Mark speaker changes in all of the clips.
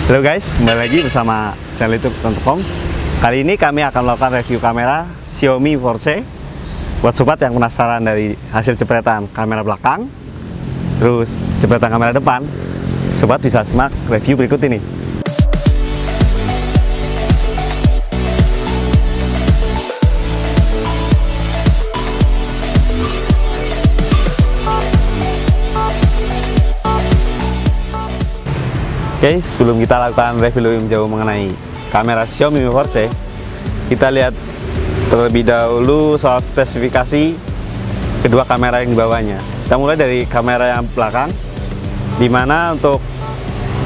Speaker 1: Halo guys, kembali lagi bersama channel youtube.com. Kali ini kami akan melakukan review kamera Xiaomi 4C. Buat sobat yang penasaran dari hasil jepretan kamera belakang, terus jepretan kamera depan, sobat bisa simak review berikut ini. Oke, sebelum kita lakukan review lebih jauh mengenai kamera Xiaomi 4C, kita lihat terlebih dahulu soal spesifikasi kedua kamera yang dibawanya. Kita mulai dari kamera yang belakang, dimana untuk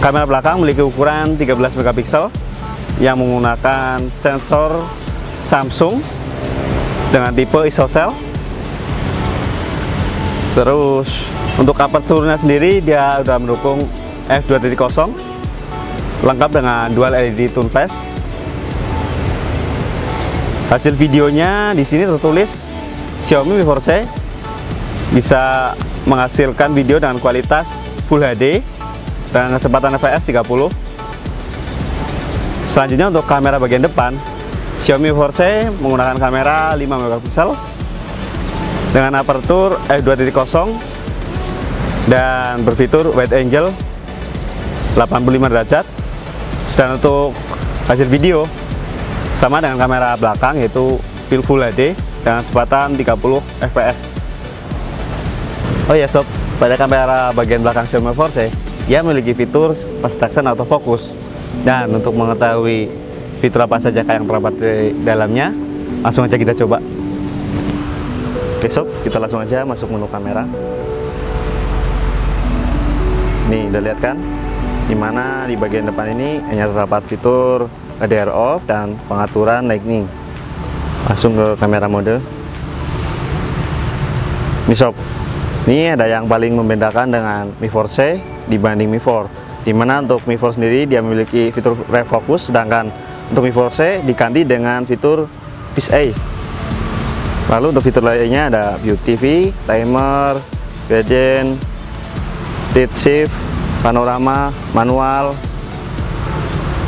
Speaker 1: kamera belakang memiliki ukuran 13 megapiksel yang menggunakan sensor Samsung dengan tipe ISOCELL. Terus untuk aperturnya sendiri dia sudah mendukung f2.0 lengkap dengan dual LED tone flash. Hasil videonya di sini tertulis Xiaomi Mi 4C bisa menghasilkan video dengan kualitas Full HD dengan kecepatan fps 30. Selanjutnya untuk kamera bagian depan, Xiaomi 4C menggunakan kamera 5 megapiksel dengan apertur f2.0 dan berfitur wide angle 85 derajat. Sedang untuk hasil video sama dengan kamera belakang, yaitu Full HD dengan kecepatan 30 fps. Oh ya sob, pada kamera bagian belakang Xiaomi 4C ia memiliki fitur fast detection autofocus. Dan untuk mengetahui fitur apa saja yang terdapat di dalamnya, langsung aja kita coba. Oke sob, kita langsung aja masuk menu kamera. Nih, udah lihat kan? Dimana di bagian depan ini hanya terdapat fitur HDR off dan pengaturan lightning. Langsung ke kamera mode. Ini sob, ini ada yang paling membedakan dengan Mi 4C dibanding Mi 4, dimana untuk Mi 4 sendiri dia memiliki fitur refocus, sedangkan untuk Mi 4C diganti dengan fitur Fish Eye. Lalu untuk fitur lainnya ada View TV, Timer, Gradient, Date Shift, panorama, manual,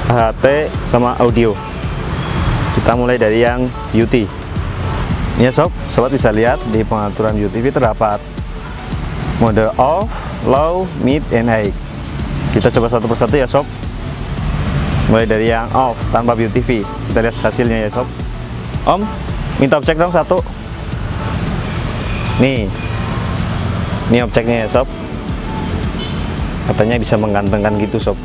Speaker 1: HT, sama audio. Kita mulai dari yang beauty. Ini ya sobat bisa lihat di pengaturan beauty terdapat mode off, low, mid, and high. Kita coba satu persatu ya sob. Mulai dari yang off tanpa beauty TV. Kita lihat hasilnya ya sob. Om, minta objek dong satu. Nih, ini objeknya ya sob. Katanya bisa menggantengkan gitu sob.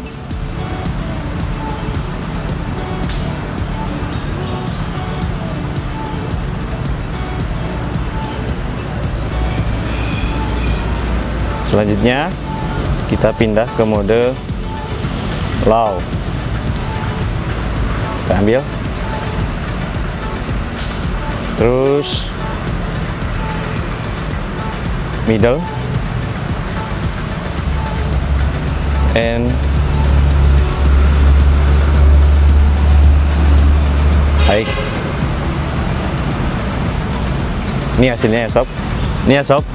Speaker 1: Selanjutnya kita pindah ke mode low. Kita ambil, terus middle and high. Ini hasilnya ya sob. Ini ya sob.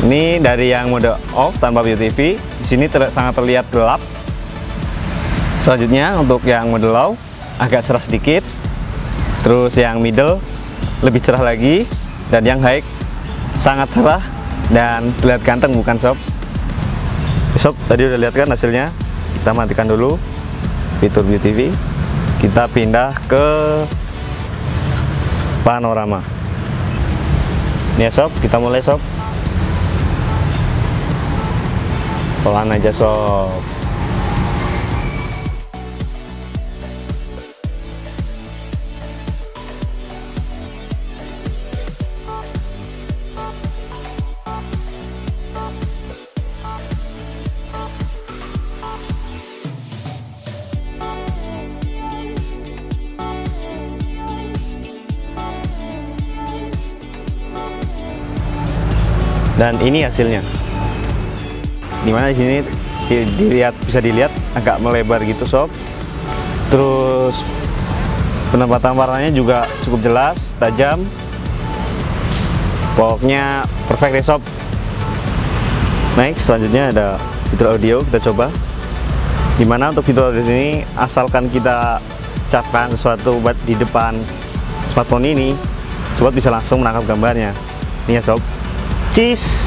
Speaker 1: Ini dari yang mode off tanpa View TV. Di sini sangat terlihat gelap. Selanjutnya untuk yang mode low agak cerah sedikit. Terus yang middle lebih cerah lagi, dan yang high sangat cerah dan terlihat ganteng, bukan sob? Sob, tadi udah lihat kan hasilnya. Kita matikan dulu fitur View TV. Kita pindah ke panorama. Ini ya sob, kita mulai sob. Pelan aja sob. Dan ini hasilnya. Dimana di sini bisa dilihat agak melebar gitu sob. Terus penempatan warnanya juga cukup jelas, tajam. Pokoknya perfect ya sob. Next, selanjutnya ada fitur audio, kita coba. Dimana untuk fitur di sini, asalkan kita capkan sesuatu di depan smartphone ini, sobat bisa langsung menangkap gambarnya. Ini ya sob, cheese,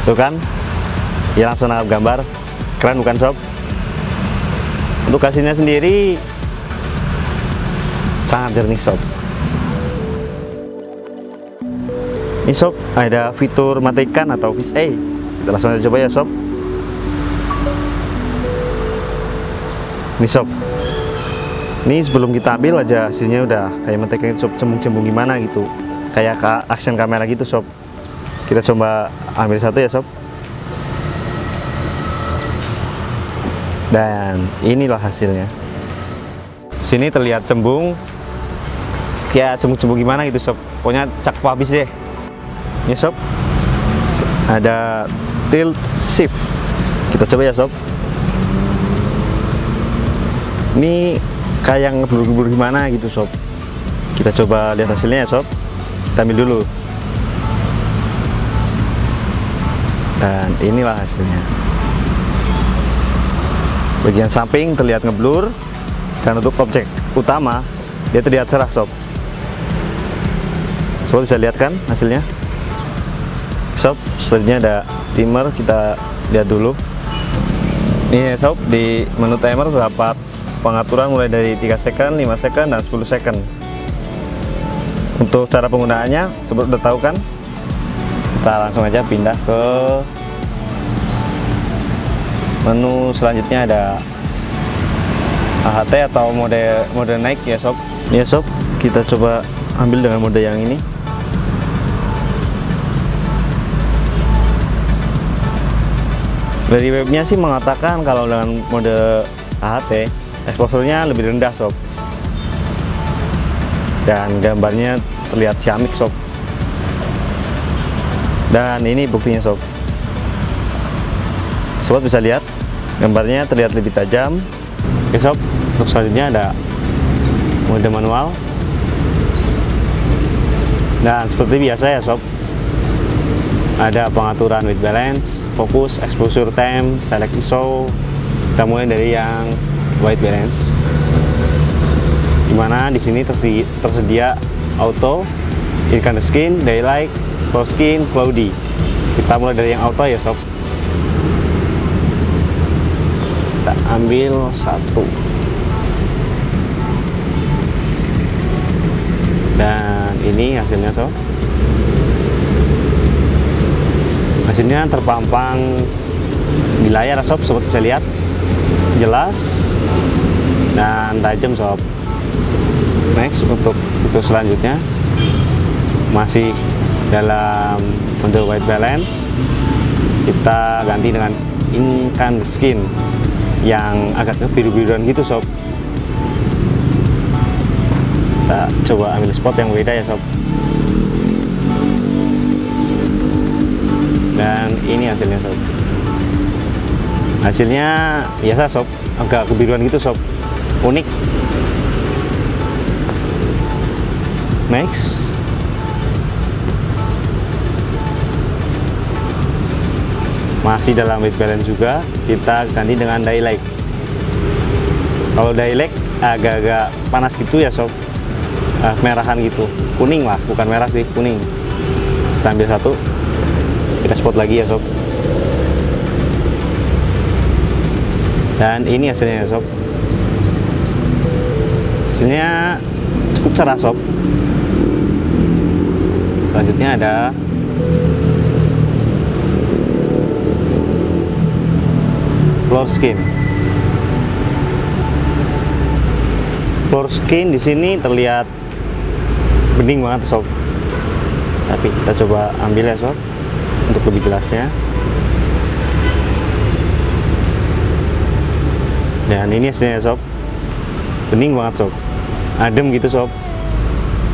Speaker 1: tuh kan, ya langsung nangkap gambar. Keren bukan sob? Untuk hasilnya sendiri sangat jernih sob. Ini sob, ada fitur matikan atau Fish Eye. Kita langsung aja coba ya sob. Ini sob, ini sebelum kita ambil aja hasilnya udah kayak matikan sob, cembung-cembung gimana gitu, kayak action kamera gitu sob. Kita coba ambil satu ya sob. Dan inilah hasilnya. Sini terlihat cembung, kayak cembung-cembung gimana gitu sob. Pokoknya cakep habis deh. Ini sob, ada tilt shift. Kita coba ya sob. Ini kayak ngeblur-blur gimana gitu sob. Kita coba lihat hasilnya ya sob. Kita ambil dulu. Dan inilah hasilnya. Bagian samping terlihat ngeblur, dan untuk objek utama dia terlihat cerah sob. Sob bisa lihat kan hasilnya sob. Selanjutnya ada timer, kita lihat dulu. Ini sob, di menu timer terdapat pengaturan mulai dari 3 second, 5 second, dan 10 second. Untuk cara penggunaannya seperti udah tahu kan, kita langsung aja pindah ke menu selanjutnya. Ada AHT atau mode naik ya sob. Ya sob, kita coba ambil dengan mode yang ini. Dari webnya sih mengatakan kalau dengan mode AHT exposure-nya lebih rendah sob, dan gambarnya terlihat ciamik sob. Dan ini buktinya sob. Sobat bisa lihat gambarnya terlihat lebih tajam. Oke sob, untuk selanjutnya ada mode manual. Dan seperti biasa ya sob, ada pengaturan white balance, fokus, exposure time, select ISO. Kita mulai dari yang white balance, dimana di sini tersedia auto, incandescent skin, daylight, cloud skin, cloudy. Kita mulai dari yang auto ya sob. Kita ambil satu, dan ini hasilnya sob. Hasilnya terpampang di layar sob, sobat bisa lihat jelas dan tajam sob. Next, untuk fitur selanjutnya masih dalam mode white balance, kita ganti dengan incandescent skin yang agak biru-biruan gitu sob. Kita coba ambil spot yang beda ya sob. Dan ini hasilnya sob. Hasilnya biasa sob, agak kebiruan gitu sob, unik. Next, masih dalam white balance juga, kita ganti dengan daylight. Kalau daylight agak-agak panas gitu ya sob, merahan gitu, kuning lah, bukan merah sih, kuning. Kita ambil satu, kita spot lagi ya sob. Dan ini hasilnya ya sob. Hasilnya cukup cerah sob. Selanjutnya ada floor skin. Floor skin di sini terlihat bening banget sob. Tapi kita coba ambil ya sob untuk lebih jelasnya. Dan ini hasilnya sob, bening banget sob, adem gitu sob.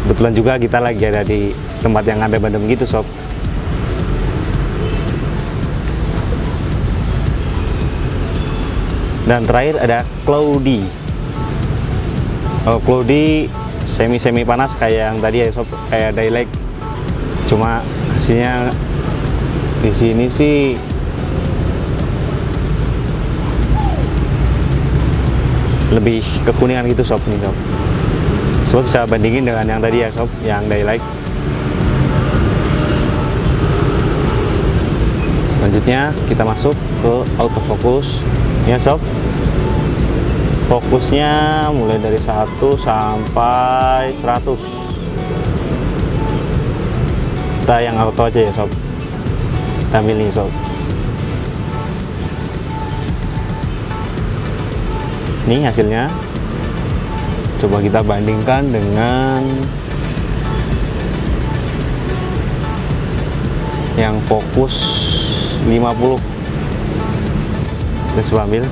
Speaker 1: Kebetulan juga kita lagi ada di tempat yang adem-adem gitu sob. Dan terakhir ada cloudy. Oh, cloudy semi panas kayak yang tadi ya sob, kayak daylight. Cuma hasilnya di sini sih lebih kekuningan gitu sob nih sob. Sob bisa bandingin dengan yang tadi ya sob, yang daylight. Selanjutnya kita masuk ke autofocus ya sob. Fokusnya mulai dari 1 sampai 100. Kita yang auto aja ya sob. Kita ambil nih sob. Ini hasilnya. Coba kita bandingkan dengan yang fokus 50. Kita coba ambil.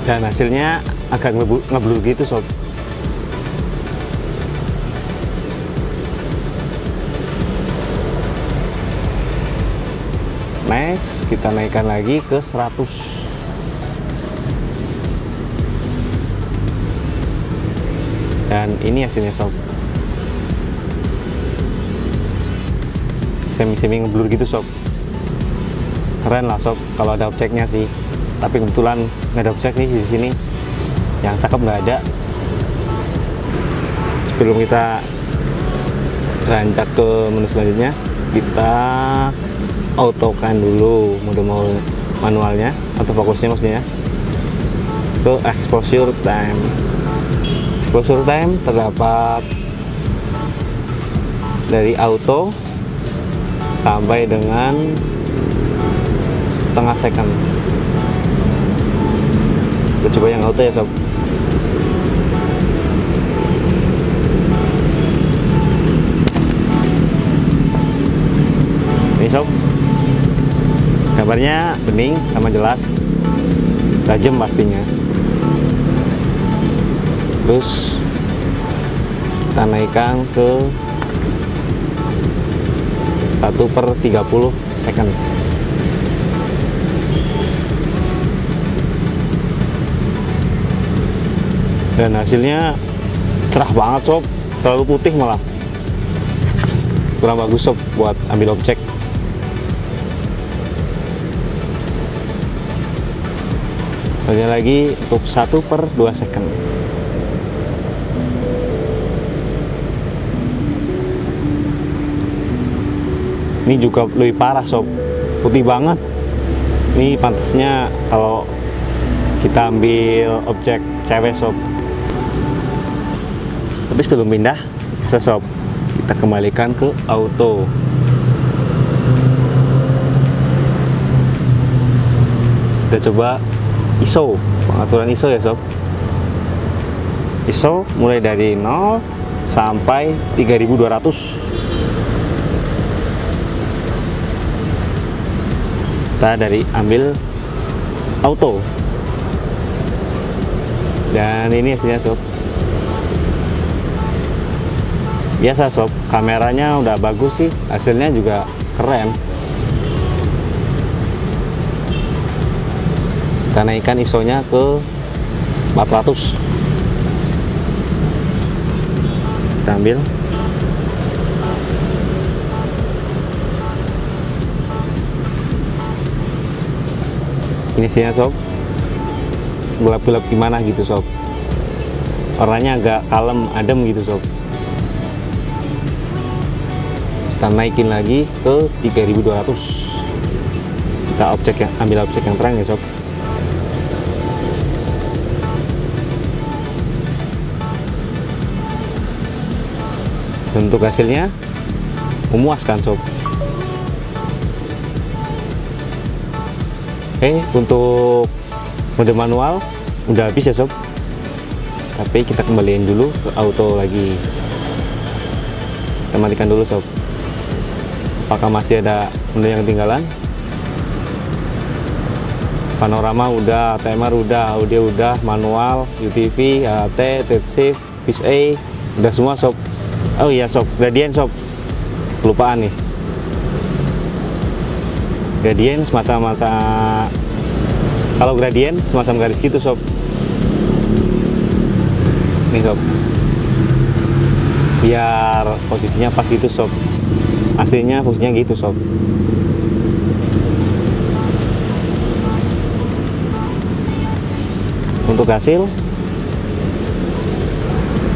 Speaker 1: Dan hasilnya agak ngeblur gitu sob. Next kita naikkan lagi ke 100. Dan ini hasilnya sob. Semi ngeblur gitu sob. Keren lah sob kalau ada objeknya sih. Tapi kebetulan nggak ada objek nih di sini. Yang cakep nggak ada. Sebelum kita beranjak ke menu selanjutnya, kita autokan dulu mode manualnya atau fokusnya maksudnya ke exposure time. Exposure time terdapat dari auto sampai dengan setengah second. Kita coba yang auto ya sob. Ini sob, gambarnya bening sama jelas, tajam pastinya. Terus kita naikkan ke 1/30 second. Dan hasilnya cerah banget sob, terlalu putih malah, kurang bagus sob buat ambil objek. Bagian lagi untuk 1/2 second. Ini juga lebih parah sob, putih banget. Ini pantasnya kalau kita ambil objek cewek sob. Tapi sebelum pindah sob, kita kembalikan ke auto. Kita coba ISO, pengaturan ISO ya sob. ISO mulai dari 0 sampai 3200. Kita ambil auto. Dan ini hasilnya sob. Biasa sob, kameranya udah bagus sih, hasilnya juga keren. Kita naikkan ISO-nya ke 400. Kita ambil. Ini sih sob, gelap-gelap gimana gitu sob, warnanya agak kalem, adem gitu sob. Kita naikin lagi ke 3200. Kita ambil objek yang terang ya sob. Untuk hasilnya memuaskan sob. Oke, untuk mode manual udah habis ya sob. Tapi kita kembaliin dulu ke auto lagi. Kita matikan dulu sob. Apakah masih ada menu yang ketinggalan? Panorama udah, timer udah, audio udah, manual, UTV, HT, third shift, fish A, udah semua sob. Oh iya sob, gradient sob, kelupaan nih. Gradient semacam kalau gradient semacam garis gitu sob. Nih sob, biar posisinya pas gitu sob. Aslinya fungsinya gitu sob. untuk hasil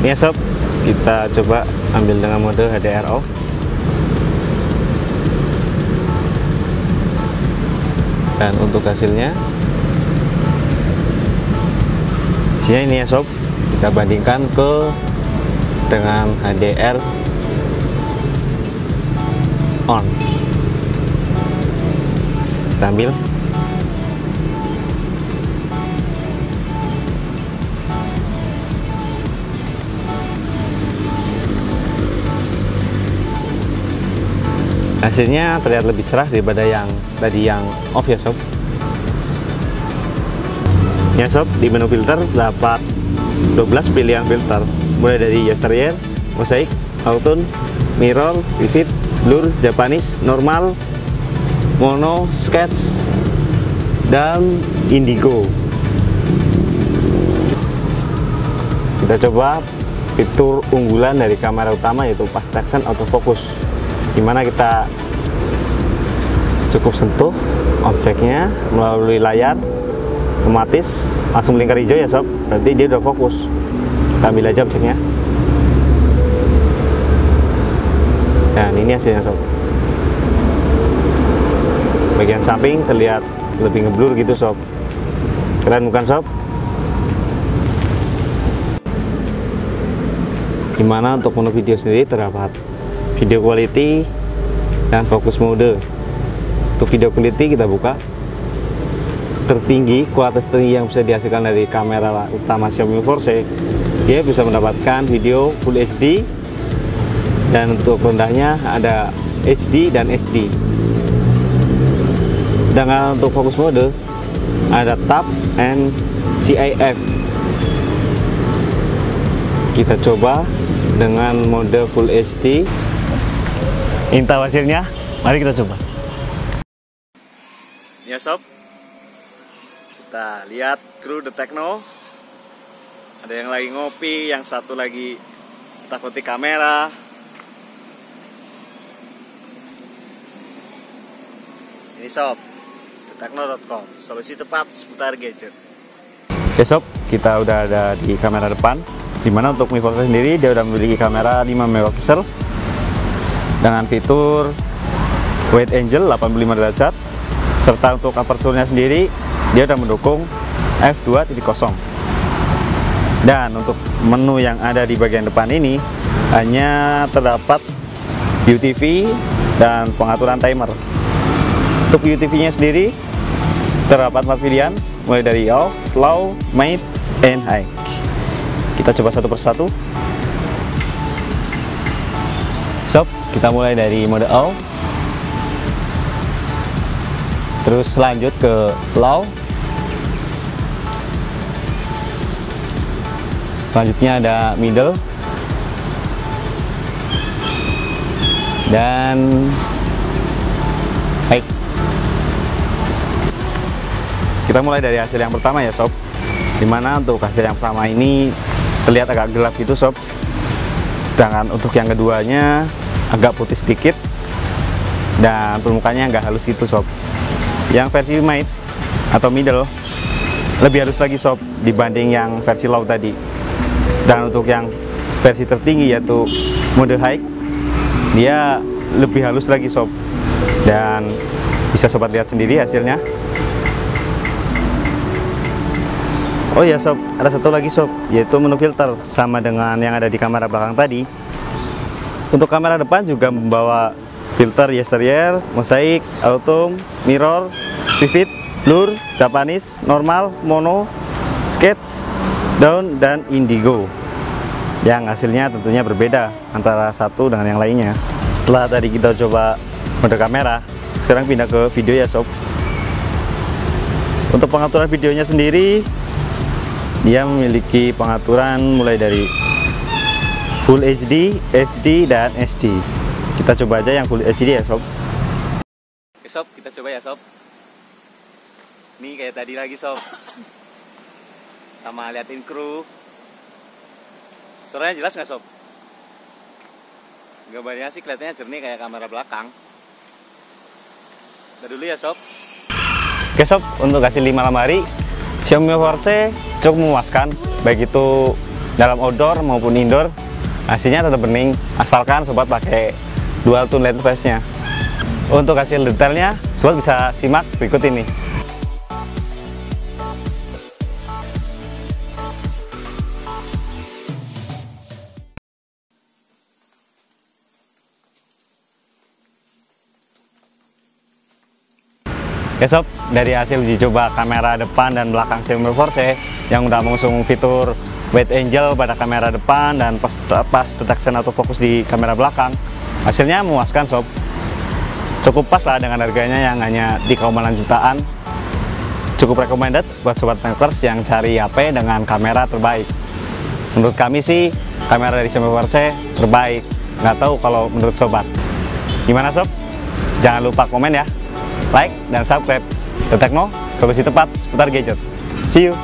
Speaker 1: ini ya sob, kita coba ambil dengan mode HDR off. Dan untuk hasilnya ini ya sob, kita bandingkan dengan HDR on. Kita ambil hasilnya terlihat lebih cerah daripada yang tadi yang off ya sob. Ya sob, di menu filter dapat 12 pilihan filter, mulai dari exterior, mosaic, auto, mirror, vivid, blur, Japanese, normal, mono, sketch, dan indigo. Kita coba fitur unggulan dari kamera utama yaitu fast action autofocus, dimana kita cukup sentuh objeknya melalui layar, otomatis langsung melingkar hijau ya sob, berarti dia udah fokus. Kita ambil aja objeknya, dan ini hasilnya sob. Bagian samping terlihat lebih ngeblur gitu sob, keren bukan sob? Dimana untuk menu video sendiri terdapat video quality dan focus mode. Untuk video quality kita buka, tertinggi, kualitas tertinggi yang bisa dihasilkan dari kamera utama Xiaomi 4C, dia bisa mendapatkan video Full HD, dan untuk rendahnya ada HD dan SD. Sedangkan untuk fokus mode ada TAP and CIF. Kita coba dengan mode Full HD. Ini hasilnya, mari kita coba. Ya sob, kita lihat kru The Techno. Ada yang lagi ngopi, yang satu lagi takuti kamera. Ini sob, thetechno.com, solusi tepat seputar gadget. Oke sob, kita udah ada di kamera depan, dimana untuk Mi 4 sendiri dia udah memiliki kamera 5 megapiksel dengan fitur wide angle 85 derajat, serta untuk aperturnya sendiri dia udah mendukung f2.0. Dan untuk menu yang ada di bagian depan ini hanya terdapat UTV dan pengaturan timer. Untuk UTV nya sendiri terdapat 4 pilihan, mulai dari off, low, mid, and high. Kita coba satu persatu. Sob, kita mulai dari mode off, terus lanjut ke low, selanjutnya ada middle, dan high. Kita mulai dari hasil yang pertama ya sob, dimana untuk hasil yang pertama ini terlihat agak gelap gitu sob, sedangkan untuk yang keduanya agak putih sedikit dan permukaannya agak halus gitu sob. Yang versi mid atau middle lebih halus lagi sob dibanding yang versi low tadi. Sedangkan untuk yang versi tertinggi yaitu mode high, dia lebih halus lagi sob, dan bisa sobat lihat sendiri hasilnya. Oh ya sob, ada satu lagi sob, yaitu menu filter, sama dengan yang ada di kamera belakang tadi. Untuk kamera depan juga membawa filter exterior, mosaic, auto, mirror, vivid, blur, Japanese, normal, mono, sketch, down, dan indigo. Yang hasilnya tentunya berbeda antara satu dengan yang lainnya. Setelah tadi kita coba mode kamera, sekarang pindah ke video ya sob. Untuk pengaturan videonya sendiri, dia memiliki pengaturan mulai dari Full HD, HD, dan SD. Kita coba aja yang Full HD ya sob. Oke sob, kita coba ya sob. Ini kayak tadi lagi sob, sama liatin kru. Suaranya jelas nggak sob? Gambarnya sih kelihatannya jernih kayak kamera belakang. Udah dulu ya sob. Oke sob, untuk hasil 5 malam hari Xiaomi 4C cukup memuaskan, baik itu dalam outdoor maupun indoor. Hasilnya tetap bening, asalkan sobat pakai dual tone LED flash-nya. Untuk hasil detailnya, sobat bisa simak berikut ini. Oke sob, dari hasil uji coba kamera depan dan belakang Xiaomi 4C yang udah mengusung fitur wide angle pada kamera depan dan pas detection atau fokus di kamera belakang, hasilnya memuaskan sob. Cukup pas lah dengan harganya yang hanya di kaumalan jutaan. Cukup recommended buat sobat makers yang cari HP dengan kamera terbaik. Menurut kami sih kamera dari Xiaomi 4C terbaik. Nggak tahu kalau menurut sobat. Gimana sob? Jangan lupa komen ya, like dan subscribe. The Techno, solusi tepat seputar gadget. See you.